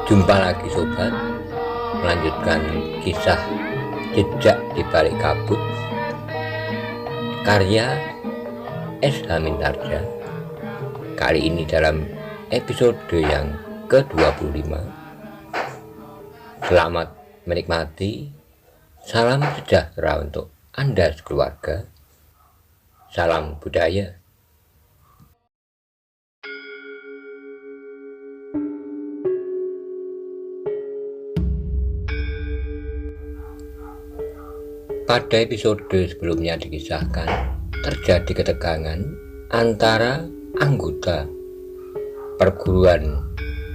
Jumpa lagi sobat, melanjutkan kisah Jejak di Balik Kabut karya S.H. Mintarja. Kali ini dalam episode yang ke-25. Selamat menikmati. Salam sejahtera untuk Anda sekeluarga. Salam budaya. Pada episode sebelumnya dikisahkan terjadi ketegangan antara anggota perguruan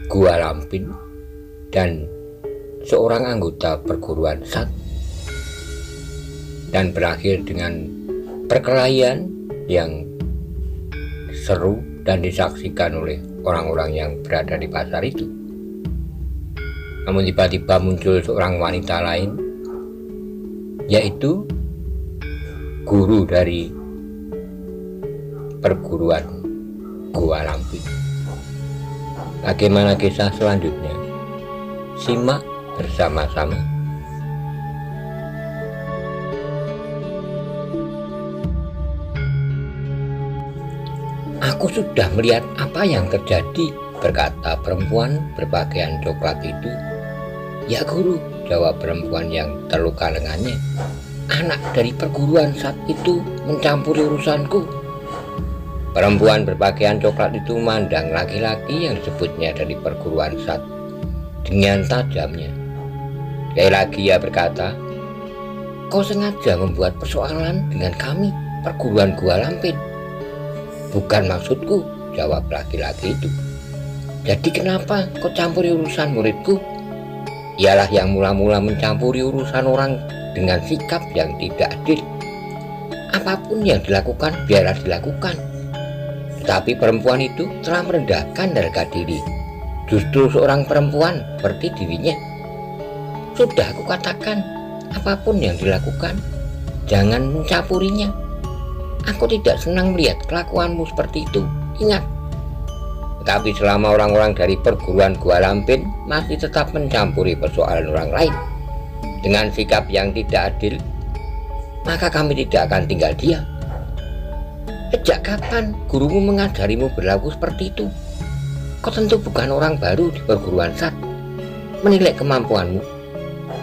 Gua Lampin dan seorang anggota perguruan Sat, dan berakhir dengan perkelahian yang seru dan disaksikan oleh orang-orang yang berada di pasar itu. Namun tiba-tiba muncul seorang wanita lain, yaitu guru dari perguruan Gua Lampin. Bagaimana kisah selanjutnya? Simak bersama-sama. "Aku sudah melihat apa yang terjadi," berkata perempuan berpakaian coklat itu. "Ya guru," jawab perempuan yang terluka lengannya, "anak dari perguruan Sat itu mencampuri urusanku." Perempuan berpakaian coklat itu memandang laki-laki yang disebutnya dari perguruan Sat dengan tajamnya. Sekali lagi ia berkata, "Kau sengaja membuat persoalan dengan kami, perguruan Gua Lampin." "Bukan maksudku," jawab laki-laki itu. "Jadi kenapa kau campuri urusan muridku?" "Ialah yang mula-mula mencampuri urusan orang dengan sikap yang tidak adil. Apapun yang dilakukan biarlah dilakukan." Tetapi perempuan itu telah merendahkan harga diri. Justru seorang perempuan seperti dirinya. "Sudah aku katakan, apapun yang dilakukan jangan mencampurinya. Aku tidak senang melihat kelakuanmu seperti itu. Ingat." Tetapi selama orang-orang dari perguruan Gua Lampin masih tetap mencampuri persoalan orang lain dengan sikap yang tidak adil, maka kami tidak akan tinggal diam. "Sejak kapan gurumu mengajarimu berlaku seperti itu? Kau tentu bukan orang baru di perguruan Sat. Menilai kemampuanmu.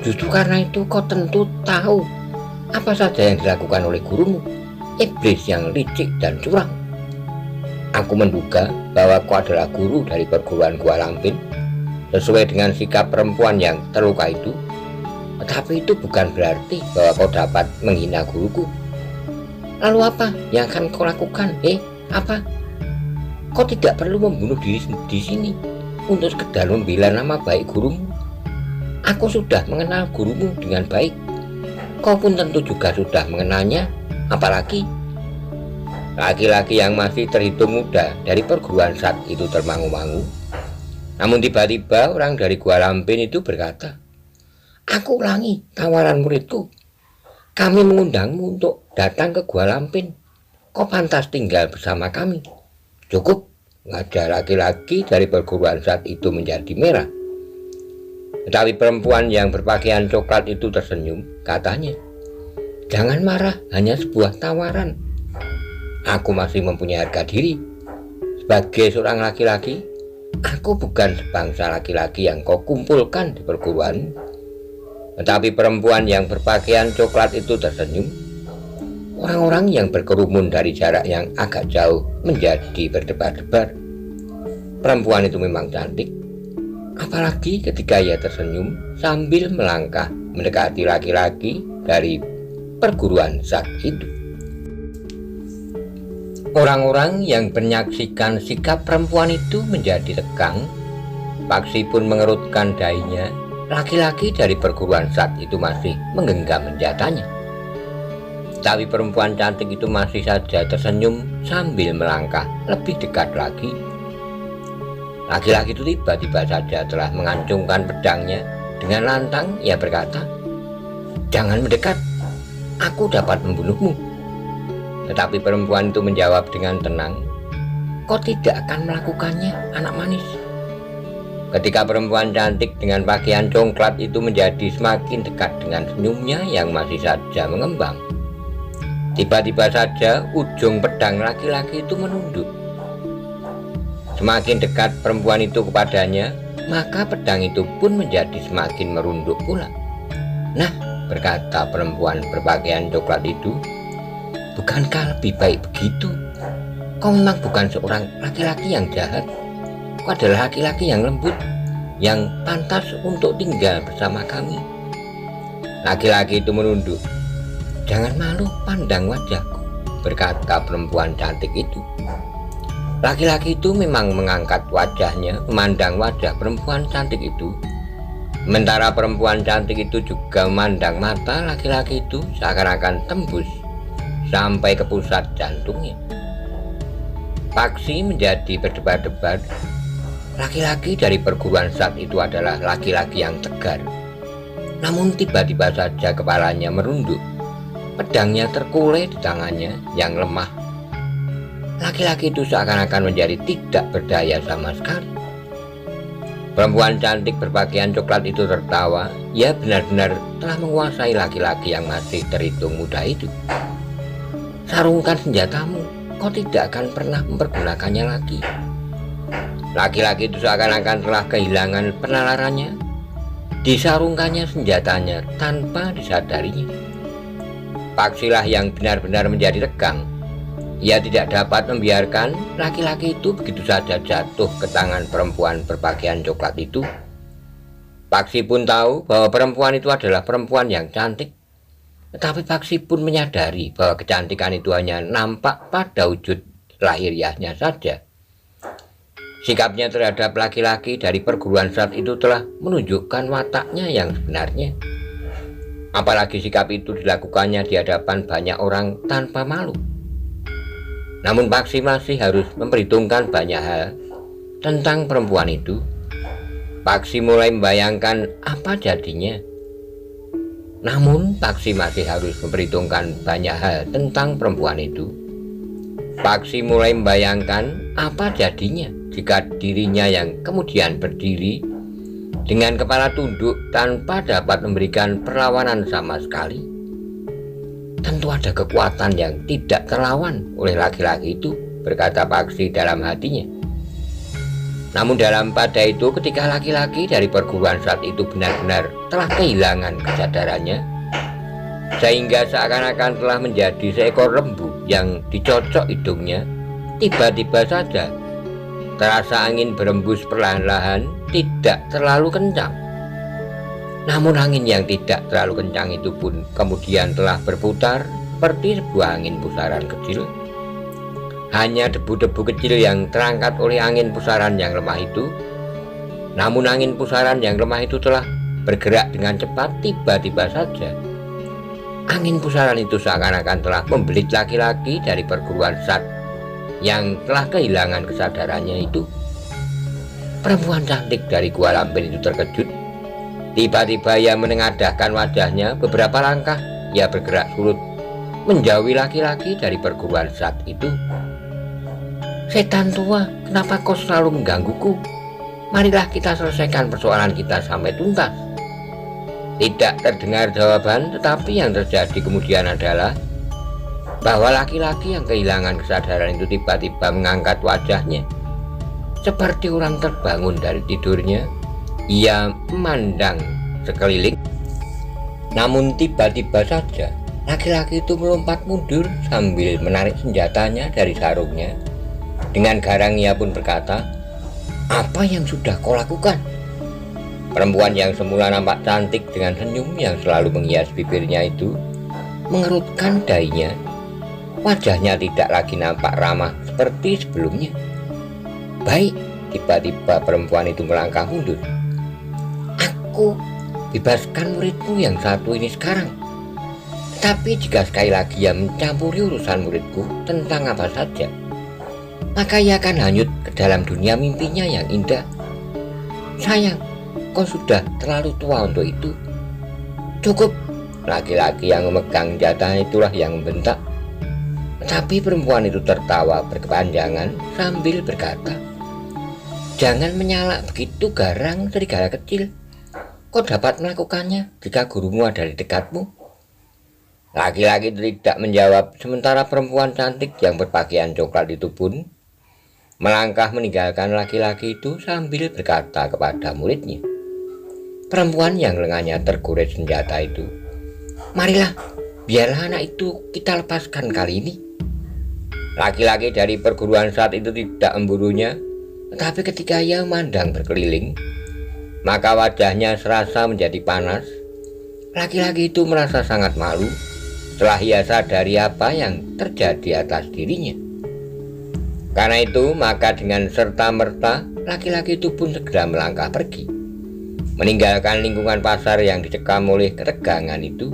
Justru karena itu kau tentu tahu apa saja yang dilakukan oleh gurumu, iblis yang licik dan curang. Aku menduga bahwa kau adalah guru dari perguruan Gua Lampin, sesuai dengan sikap perempuan yang terluka itu. Tetapi itu bukan berarti bahwa kau dapat menghina guruku. Lalu apa yang akan kau lakukan? Apa? Kau tidak perlu membunuh diri di sini untuk sekedar membela nama baik gurumu. Aku sudah mengenal gurumu dengan baik. Kau pun tentu juga sudah mengenalnya. Apalagi..." Laki-laki yang masih terhitung muda dari perguruan Sat itu termangu-mangu. Namun tiba-tiba orang dari Gua Lampin itu berkata, "Aku ulangi tawaran muridku. Kami mengundangmu untuk datang ke Gua Lampin. Kau pantas tinggal bersama kami." "Cukup," wajah laki-laki dari perguruan Sat itu menjadi merah. Tetapi perempuan yang berpakaian coklat itu tersenyum, katanya, "Jangan marah, hanya sebuah tawaran. Aku masih mempunyai harga diri. Sebagai seorang laki-laki, aku bukan sebangsa laki-laki yang kau kumpulkan di perguruan." Tetapi perempuan yang berpakaian coklat itu tersenyum. Orang-orang yang berkerumun dari jarak yang agak jauh menjadi berdebar-debar. Perempuan itu memang cantik, apalagi ketika ia tersenyum sambil melangkah mendekati laki-laki dari perguruan Sat itu. Orang-orang yang menyaksikan sikap perempuan itu menjadi tegang. Paksi pun mengerutkan dahinya. Laki-laki dari perguruan Sat itu masih menggenggam senjatanya. Tapi perempuan cantik itu masih saja tersenyum sambil melangkah lebih dekat lagi. Laki-laki itu tiba-tiba saja telah mengancungkan pedangnya. Dengan lantang ia berkata, "Jangan mendekat, aku dapat membunuhmu." Tetapi perempuan itu menjawab dengan tenang, "Kau tidak akan melakukannya, anak manis. Ketika perempuan cantik dengan pakaian coklat itu menjadi semakin dekat dengan senyumnya yang masih saja mengembang, tiba-tiba saja ujung pedang laki-laki itu menunduk. Semakin dekat perempuan itu kepadanya, maka pedang itu pun menjadi semakin merunduk pula. "Nah," berkata perempuan berpakaian coklat itu, "bukankah lebih baik begitu? Kau memang bukan seorang laki-laki yang jahat. Kau adalah laki-laki yang lembut, yang pantas untuk tinggal bersama kami." Laki-laki itu menunduk. "Jangan malu pandang wajahku," berkata perempuan cantik itu. Laki-laki itu memang mengangkat wajahnya memandang wajah perempuan cantik itu. Sementara perempuan cantik itu juga memandang mata laki-laki itu seakan-akan tembus sampai ke pusat jantungnya. Paksi menjadi berdebar-debar. Laki-laki dari perguruan Sat itu adalah laki-laki yang tegar. Namun tiba-tiba saja kepalanya merunduk. Pedangnya terkulai di tangannya yang lemah. Laki-laki itu seakan-akan menjadi tidak berdaya sama sekali. Perempuan cantik berpakaian coklat itu tertawa. Ia benar-benar telah menguasai laki-laki yang masih terhitung muda itu. "Sarungkan senjatamu, kau tidak akan pernah mempergunakannya lagi." Laki-laki itu seakan-akan telah kehilangan penalarannya. Disarungkannya senjatanya tanpa disadarinya. Paksilah yang benar-benar menjadi tegang. Ia tidak dapat membiarkan laki-laki itu begitu saja jatuh ke tangan perempuan berpakaian coklat itu. Paksi pun tahu bahwa perempuan itu adalah perempuan yang cantik. Tetapi Paksi pun menyadari bahwa kecantikan itu hanya nampak pada wujud lahiriahnya saja. Sikapnya terhadap laki-laki dari perguruan Sat itu telah menunjukkan wataknya yang sebenarnya. Apalagi sikap itu dilakukannya di hadapan banyak orang tanpa malu. Namun Paksi masih harus memperhitungkan banyak hal tentang perempuan itu. Paksi mulai membayangkan apa jadinya. Namun Paksi masih harus memperhitungkan banyak hal tentang perempuan itu. Paksi mulai membayangkan apa jadinya jika dirinya yang kemudian berdiri dengan kepala tunduk tanpa dapat memberikan perlawanan sama sekali. Tentu ada kekuatan yang tidak terlawan oleh laki-laki itu, berkata Paksi dalam hatinya. Namun dalam pada itu ketika laki-laki dari perguruan Sat itu benar-benar telah kehilangan kesadarannya, sehingga seakan-akan telah menjadi seekor lembu yang dicocok hidungnya, tiba-tiba saja terasa angin berembus perlahan-lahan, tidak terlalu kencang. Namun angin yang tidak terlalu kencang itu pun kemudian telah berputar seperti sebuah angin pusaran kecil. Hanya debu-debu kecil yang terangkat oleh angin pusaran yang lemah itu. Namun angin pusaran yang lemah itu telah bergerak dengan cepat. Tiba-tiba saja angin pusaran itu seakan-akan telah membelit laki-laki dari perguruan Sat yang telah kehilangan kesadarannya itu. Perempuan cantik dari Gua Lampir itu terkejut. Tiba-tiba ia menengadahkan wajahnya beberapa langkah. Ia bergerak surut menjauhi laki-laki dari perguruan Sat itu. "Setan tua, kenapa kau selalu menggangguku? Marilah kita selesaikan persoalan kita sampai tuntas." Tidak terdengar jawaban, tetapi yang terjadi kemudian adalah bahwa laki-laki yang kehilangan kesadaran itu tiba-tiba mengangkat wajahnya seperti orang terbangun dari tidurnya. Ia memandang sekeliling. Namun tiba-tiba saja laki-laki itu melompat mundur sambil menarik senjatanya dari sarungnya. Dengan garang ia pun berkata, "Apa yang sudah kau lakukan?" Perempuan yang semula nampak cantik dengan senyum yang selalu menghias bibirnya itu mengerutkan dahinya. Wajahnya tidak lagi nampak ramah seperti sebelumnya. "Baik," tiba-tiba perempuan itu melangkah mundur. "Aku bebaskan muridmu yang satu ini sekarang. Tapi jika sekali lagi ia mencampuri urusan muridku tentang apa saja, maka ia akan hanyut ke dalam dunia mimpinya yang indah. Sayang, kau sudah terlalu tua untuk itu. Cukup." Laki-laki yang memegang senjata itulah yang membentak. Tetapi perempuan itu tertawa berkepanjangan sambil berkata, Jangan menyala begitu garang, serigala kecil. Kau dapat melakukannya jika gurumu ada di dekatmu. Laki-laki tidak menjawab, sementara perempuan cantik yang berpakaian coklat itu pun melangkah meninggalkan laki-laki itu sambil berkata kepada muridnya, perempuan yang lengannya tergores senjata itu, marilah, biarlah anak itu kita lepaskan kali ini. Laki-laki dari perguruan saat itu tidak memburunya, tetapi ketika ia memandang berkeliling, maka wajahnya serasa menjadi panas. Laki-laki itu merasa sangat malu setelah ia sadari apa yang terjadi atas dirinya. Karena itu, maka dengan serta-merta laki-laki itu pun segera melangkah pergi, meninggalkan lingkungan pasar yang dicekam oleh ketegangan itu.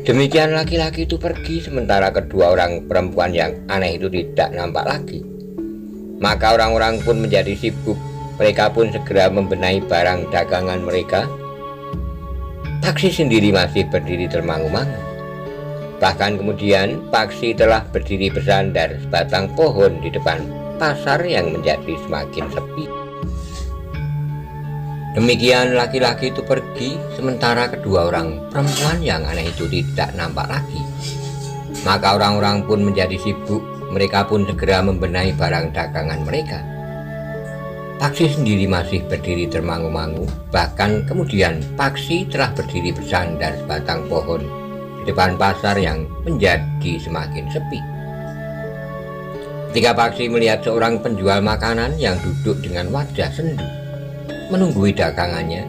Demikian laki-laki itu pergi, sementara kedua orang perempuan yang aneh itu tidak nampak lagi. Maka orang-orang pun menjadi sibuk. Mereka pun segera membenahi barang dagangan mereka. Paksi sendiri masih berdiri termangu-mangu. Bahkan kemudian Paksi telah berdiri bersandar sebatang pohon di depan pasar yang menjadi semakin sepi. Demikian laki-laki itu pergi, sementara kedua orang perempuan yang aneh itu tidak nampak lagi. Maka orang-orang pun menjadi sibuk. Mereka pun segera membenahi barang dagangan mereka. Paksi sendiri masih berdiri termangu-mangu. Bahkan kemudian Paksi telah berdiri bersandar sebatang pohon di depan pasar yang menjadi semakin sepi. Ketika Paksi melihat seorang penjual makanan yang duduk dengan wajah sendu menunggui dagangannya,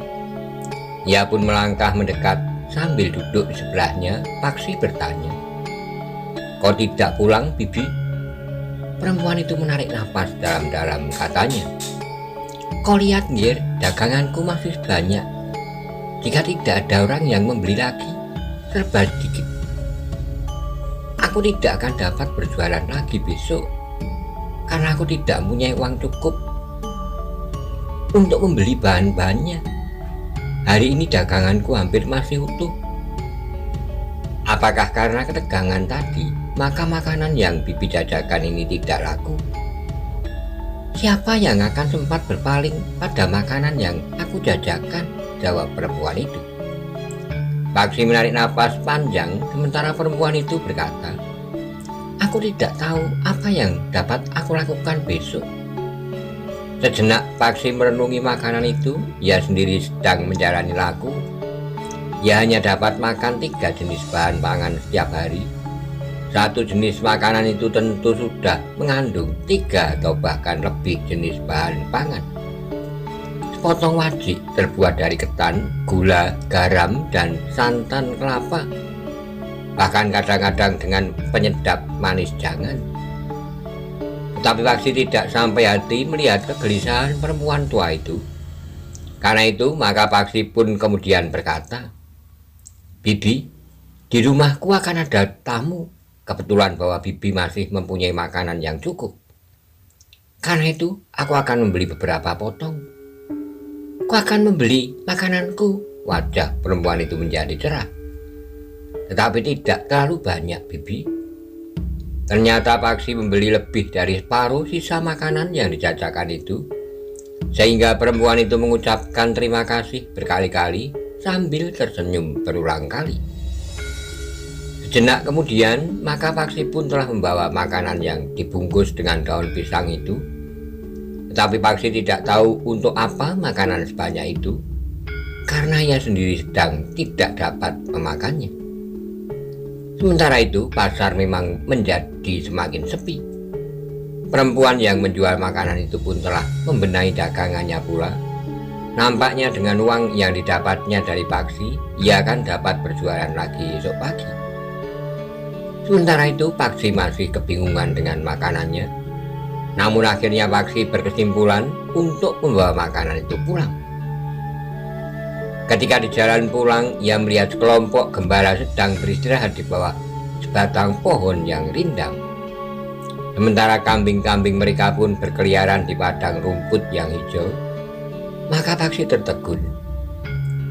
ia pun melangkah mendekat. Sambil duduk di sebelahnya, Paksi bertanya, kau tidak pulang, Bibi? Perempuan itu menarik nafas dalam-dalam, katanya, kau lihat, Ngir, daganganku masih banyak. Jika tidak ada orang yang membeli lagi, serba sedikit, aku tidak akan dapat berjualan lagi besok, karena aku tidak mempunyai uang cukup untuk membeli bahan-bahannya. Hari ini daganganku hampir masih utuh. Apakah karena ketegangan tadi, maka makanan yang Bibi jajakan ini tidak laku? Siapa yang akan sempat berpaling pada makanan yang aku jajakan? Jawab perempuan itu. Paksi menarik napas panjang, sementara perempuan itu berkata, aku tidak tahu apa yang dapat aku lakukan besok. Sejenak Paksi merenungi makanan itu. Ia sendiri sedang menjalani laku. Ia hanya dapat makan 3 jenis bahan pangan setiap hari. Satu jenis makanan itu tentu sudah mengandung 3 atau bahkan lebih jenis bahan pangan. Sepotong wajik terbuat dari ketan, gula, garam, dan santan kelapa. Bahkan kadang-kadang dengan penyedap manis jangan. Tetapi Paksi tidak sampai hati melihat kegelisahan perempuan tua itu. Karena itu, maka Paksi pun kemudian berkata, Bibi, di rumahku akan ada tamu. Kebetulan bahwa Bibi masih mempunyai makanan yang cukup. Karena itu, aku akan membeli beberapa potong. Aku akan membeli makananku. Wajah perempuan itu menjadi cerah. Tetapi tidak terlalu banyak, Bibi. Ternyata Paksi membeli lebih dari separuh sisa makanan yang dijajakan itu, sehingga perempuan itu mengucapkan terima kasih berkali-kali sambil tersenyum berulang kali. Sejenak kemudian, maka Paksi pun telah membawa makanan yang dibungkus dengan daun pisang itu. Tetapi Paksi tidak tahu untuk apa makanan sebanyak itu, karena ia sendiri sedang tidak dapat memakannya. Sementara itu, pasar memang menjadi semakin sepi. Perempuan yang menjual makanan itu pun telah membenahi dagangannya pula. Nampaknya dengan uang yang didapatnya dari Paksi, ia akan dapat berjualan lagi esok pagi. Sementara itu, Paksi masih kebingungan dengan makanannya. Namun akhirnya Paksi berkesimpulan untuk membawa makanan itu pulang. Ketika di jalan pulang, ia melihat sekelompok gembala sedang beristirahat di bawah sebatang pohon yang rindang. Sementara kambing-kambing mereka pun berkeliaran di padang rumput yang hijau. Maka Paksi tertegun.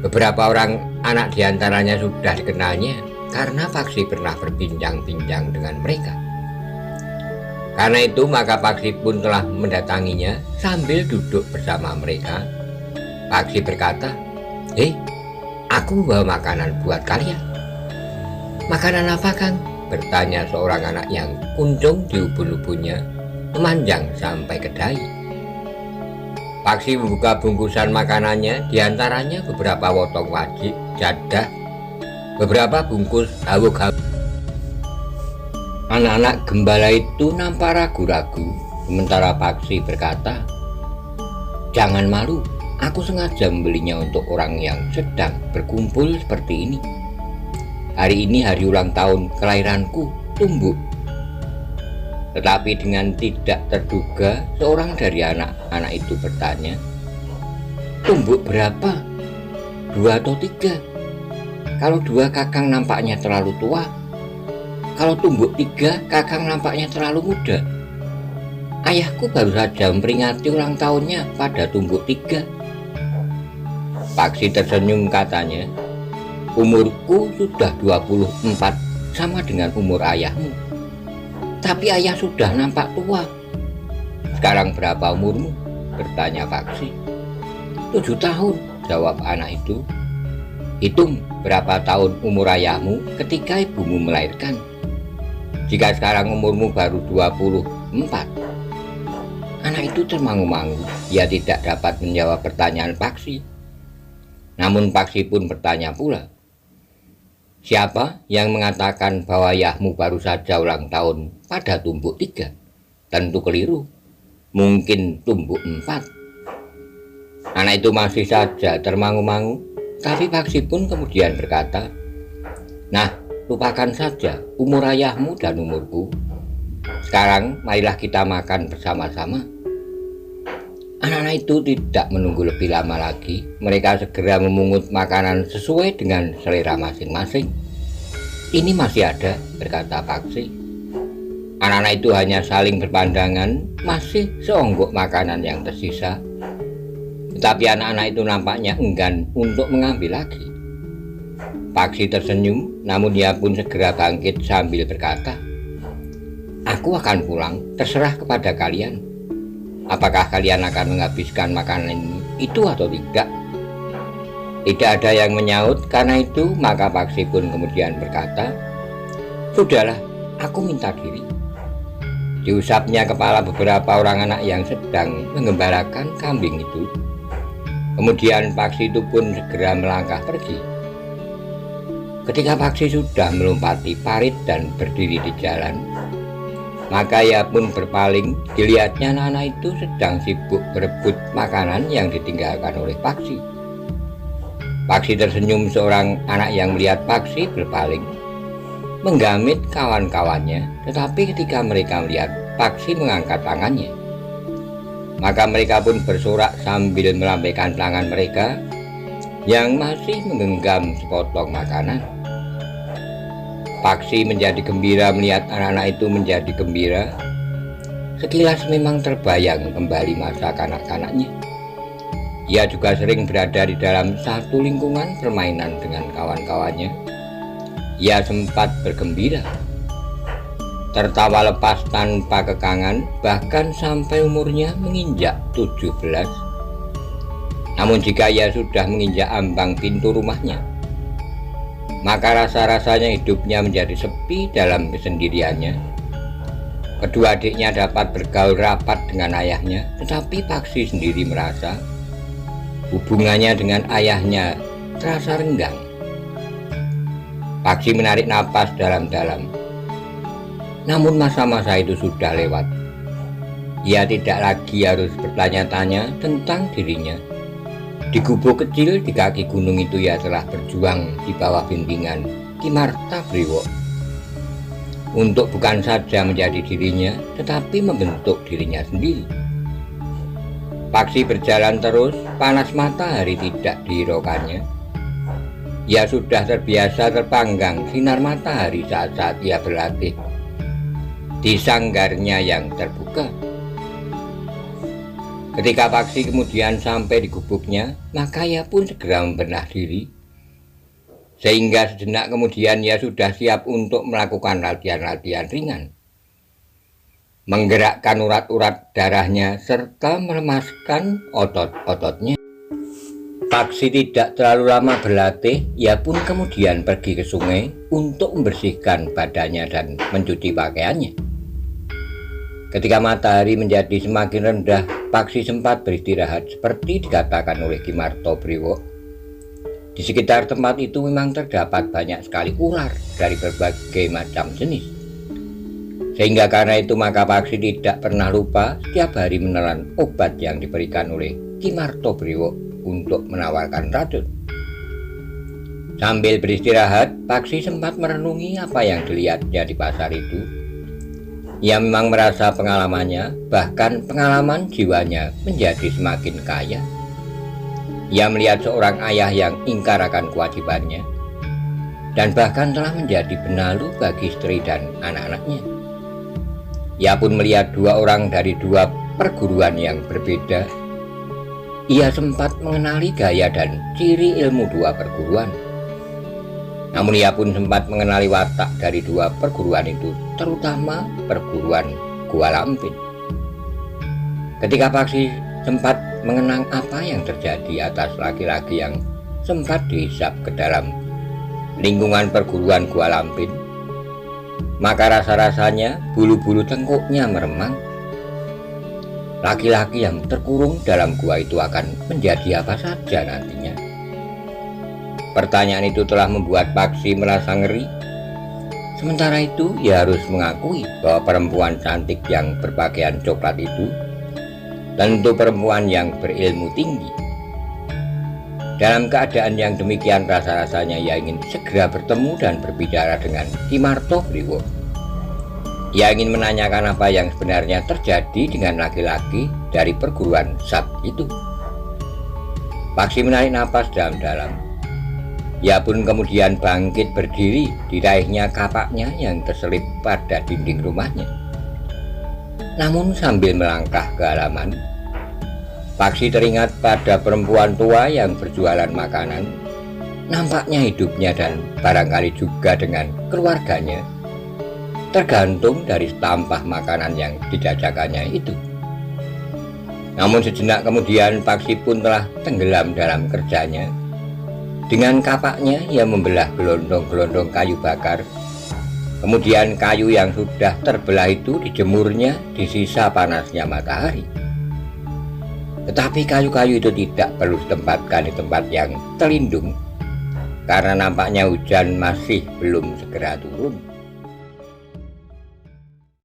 Beberapa orang anak diantaranya sudah dikenalnya karena Paksi pernah berbincang-bincang dengan mereka. Karena itu maka Paksi pun telah mendatanginya sambil duduk bersama mereka. Paksi berkata, "Hei, aku bawa makanan buat kalian." "Makanan apa, Kang?" bertanya seorang anak yang kunjung di ubun-ubunnya memanjang sampai ke dahi. Paksi membuka bungkusan makanannya, diantaranya beberapa potong wajik, jadah, beberapa bungkus hawuk-hawuk. Anak-anak gembala itu nampak ragu-ragu, sementara Paksi berkata, "Jangan malu, aku sengaja membelinya untuk orang yang sedang berkumpul seperti ini. Hari ini hari ulang tahun kelahiranku, Tumbuk." Tetapi dengan tidak terduga, seorang dari anak-anak itu bertanya, "Tumbuk berapa? 2 atau 3? Kalau 2 Kakang nampaknya terlalu tua. Kalau tumbuk 3, Kakang nampaknya terlalu muda. Ayahku baru saja memperingati ulang tahunnya pada tumbuk 3. Paksi tersenyum katanya, "Umurku sudah 24, sama dengan umur ayahmu. Tapi ayah sudah nampak tua." "Sekarang berapa umurmu?" bertanya Paksi. 7 tahun, jawab anak itu. "Hitung berapa tahun umur ayahmu ketika ibumu melahirkan. Jika sekarang umurmu baru 24. Anak itu termangu-mangu. Ia tidak dapat menjawab pertanyaan Paksi. Namun Paksi pun bertanya pula, "Siapa yang mengatakan bahwa ayahmu baru saja ulang tahun pada tumbuk 3? Tentu keliru. Mungkin tumbuk 4. Anak itu masih saja termangu-mangu, tapi Paksi pun kemudian berkata, "Nah, lupakan saja umur ayahmu dan umurku. Sekarang marilah kita makan bersama-sama." Anak-anak itu tidak menunggu lebih lama lagi. Mereka segera memungut makanan sesuai dengan selera masing-masing. "Ini masih ada," berkata Paksi. Anak-anak itu hanya saling berpandangan, masih seonggok makanan yang tersisa. Tetapi anak-anak itu nampaknya enggan untuk mengambil lagi. Paksi tersenyum, namun dia pun segera bangkit sambil berkata, "Aku akan pulang, terserah kepada kalian. Apakah kalian akan menghabiskan makanan itu atau tidak?" Tidak ada yang menyaut. Karena itu maka Paksi pun kemudian berkata, "Sudahlah, aku minta diri." Diusapnya kepala beberapa orang anak yang sedang menggembalakan kambing itu. Kemudian Paksi itu pun segera melangkah pergi. Ketika Paksi sudah melompati parit dan berdiri di jalan, maka ia pun berpaling. Dilihatnya anak-anak itu sedang sibuk berebut makanan yang ditinggalkan oleh Paksi. Paksi tersenyum. Seorang anak yang melihat Paksi berpaling menggamit kawan-kawannya, tetapi ketika mereka melihat Paksi mengangkat tangannya, maka mereka pun bersorak sambil melambaikan tangan mereka yang masih menggenggam sepotong makanan. Paksi menjadi gembira melihat anak-anak itu menjadi gembira. Sekilas memang terbayang kembali masa kanak-kanaknya. Ia juga sering berada di dalam satu lingkungan permainan dengan kawan-kawannya. Ia sempat bergembira, tertawa lepas tanpa kekangan, bahkan sampai umurnya menginjak 17. Namun jika ia sudah menginjak ambang pintu rumahnya, maka rasa-rasanya hidupnya menjadi sepi dalam kesendiriannya. Kedua adiknya dapat bergaul rapat dengan ayahnya, tetapi Paksi sendiri merasa hubungannya dengan ayahnya terasa renggang. Paksi menarik napas dalam-dalam. Namun masa-masa itu sudah lewat. Ia tidak lagi harus bertanya-tanya tentang dirinya. Di gubuk kecil di kaki gunung itu ia telah berjuang di bawah bimbingan Ki Marta Briwo untuk bukan saja menjadi dirinya, tetapi membentuk dirinya sendiri. Paksi berjalan terus, panas matahari tidak dihiraukannya. Ia sudah terbiasa terpanggang sinar matahari saat-saat ia berlatih di sanggarnya yang terbuka. Ketika Paksi kemudian sampai di gubuknya, maka ia pun segera membenah diri, sehingga sejenak kemudian ia sudah siap untuk melakukan latihan-latihan ringan. menggerakkan urat-urat darahnya serta melemaskan otot-ototnya. Paksi tidak terlalu lama berlatih, ia pun kemudian pergi ke sungai untuk membersihkan badannya dan mencuci pakaiannya. Ketika matahari menjadi semakin rendah, Paksi sempat beristirahat seperti dikatakan oleh Ki Martobriwo. Di sekitar tempat itu memang terdapat banyak sekali ular dari berbagai macam jenis. Sehingga karena itu maka Paksi tidak pernah lupa setiap hari menelan obat yang diberikan oleh Ki Martobriwo untuk menawarkan racun. Sambil beristirahat, Paksi sempat merenungi apa yang dilihatnya di pasar itu. Ia memang merasa pengalamannya, bahkan pengalaman jiwanya menjadi semakin kaya. Ia melihat seorang ayah yang ingkar akan kewajibannya, dan bahkan telah menjadi benalu bagi istri dan anak-anaknya. Ia pun melihat dua orang dari dua perguruan yang berbeda. Ia sempat mengenali gaya dan ciri ilmu dua perguruan. Namun ia pun sempat mengenali watak dari dua perguruan itu, terutama perguruan Gua Lampin. Ketika Paksi sempat mengenang apa yang terjadi atas laki-laki yang sempat dihisap ke dalam lingkungan perguruan Gua Lampin, maka rasa-rasanya bulu-bulu tengkuknya meremang. Laki-laki yang terkurung dalam gua itu akan menjadi apa saja nantinya? Pertanyaan itu telah membuat Paksi merasa ngeri. Sementara itu, ia harus mengakui bahwa perempuan cantik yang berpakaian coklat itu tentu perempuan yang berilmu tinggi. Dalam keadaan yang demikian, rasa-rasanya ia ingin segera bertemu dan berbicara dengan Ki Martobriwo. Ia ingin menanyakan apa yang sebenarnya terjadi dengan laki-laki dari perguruan Sat itu. Paksi menarik napas dalam-dalam. Ia pun kemudian bangkit berdiri, diraihnya kapaknya yang terselip pada dinding rumahnya. Namun sambil melangkah ke halaman, Paksi teringat pada perempuan tua yang berjualan makanan. Nampaknya hidupnya dan barangkali juga dengan keluarganya tergantung dari setampah makanan yang dijajakannya itu. Namun sejenak kemudian Paksi pun telah tenggelam dalam kerjanya. Dengan kapaknya ia membelah gelondong-gelondong kayu bakar. Kemudian kayu yang sudah terbelah itu dijemurnya di sisa panasnya matahari. Tetapi kayu-kayu itu tidak perlu ditempatkan di tempat yang terlindung, karena nampaknya hujan masih belum segera turun.